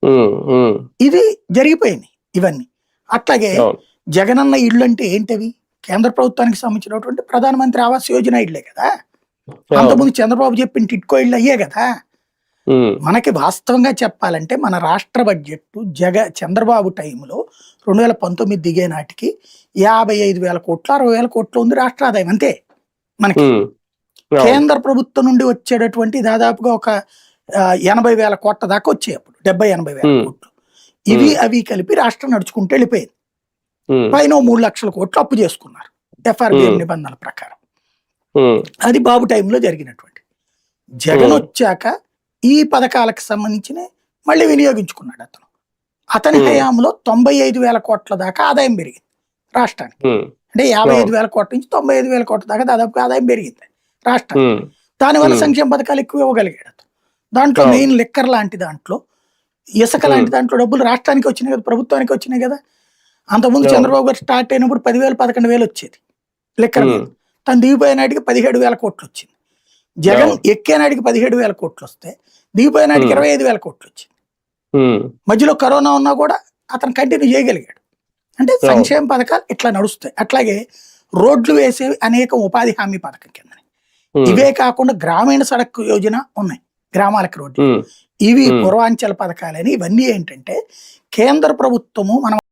ఉమ్, ఉమ్, ఇది జరిగిపోయింది ఇవన్నీ. అట్లాగే అవును. జగనన్న ఇళ్ళు అంటే ఏంటవి? కేంద్ర ప్రభుత్వానికి సంబంధించినటువంటి ప్రధానమంత్రి ఆవాస్ యోజన ఇళ్లే కదా. అవును. అంతకుముందు చంద్రబాబు చెప్పిన టిట్కో ఇళ్ళు అయ్యే కదా. ఉమ్, మనకి వాస్తవంగా చెప్పాలంటే మన రాష్ట్ర బడ్జెట్ చంద్రబాబు టైంలో 2019 దిగే నాటికి 55,000 కోట్లు 60,000 కోట్లు ఉంది రాష్ట్ర ఆదాయం అంతే మనకి. ఉమ్, అవును. కేంద్ర ప్రభుత్వం నుండి వచ్చేటటువంటి దాదాపుగా ఒక 80,000 కోట్ల దాకా వచ్చాయి అప్పుడు, 70-80,000 ఉమ్, కోట్లు. ఇవి ఉమ్, అవి కలిపి రాష్ట్రం నడుచుకుంటూ వెళ్ళిపోయింది. ఉమ్, పైన 3 లక్షల కోట్లు అప్పు చేసుకున్నారు ఎఫ్ఆర్బిఎం ఉమ్, నిబంధనల ప్రకారం. ఉమ్, అది బాబు టైంలో జరిగినటువంటి. జగన్ ఉమ్, వచ్చాక ఈ పథకాలకు సంబంధించిన మళ్ళీ వినియోగించుకున్నాడు అతను. అతని ఉమ్, హయాంలో 95,000 కోట్ల దాకా ఆదాయం పెరిగింది రాష్ట్రానికి. ఉమ్, అంటే అవును. 55,000 కోట్ల నుంచి 95,000 కోట్ల దాకా దాదాపు ఆదాయం పెరిగింది రాష్ట్రానికి. ఉమ్, దానివల్ల ఉమ్, సంక్షేమ పథకాలు ఎక్కువ ఇవ్వగలిగాడు అతను. దాంట్లో అవును. మెయిన్ లిక్కర్ లాంటి దాంట్లో, ఇసుక ఉమ్, లాంటి దాంట్లో డబ్బులు రాష్ట్రానికి వచ్చినాయి కదా, ప్రభుత్వానికి వచ్చినాయి కదా. అంతకుముందు అవును. చంద్రబాబు గారు స్టార్ట్ అయినప్పుడు 10,000 11,000 వచ్చేది లిక్కర్ మీద. ఉమ్, తను దిగిపోయే నాటికి 17,000 కోట్లు వచ్చింది. జగన్ అవును. ఎక్కే నాటికి 17,000 కోట్లు వస్తే దిగిపోయే నాటికి ఉమ్, 25,000 కోట్లు వచ్చింది. ఉమ్, మధ్యలో కరోనా ఉన్నా కూడా అతను కంటిన్యూ చేయగలిగాడు. అంటే అవును. సంక్షేమ పథకాలు ఇట్లా నడుస్తాయి. అట్లాగే రోడ్లు వేసేవి అనేక ఉపాధి హామీ పథకం కింద. ఉమ్, ఇవే కాకుండా గ్రామీణ సడక్ యోజన ఉన్నాయి, గ్రామాలకు రోడ్లు. ఉమ్, ఇవి ఉమ్. పూర్వాంచల పథకాలని. ఇవన్నీ ఏంటంటే కేంద్ర ప్రభుత్వము మనం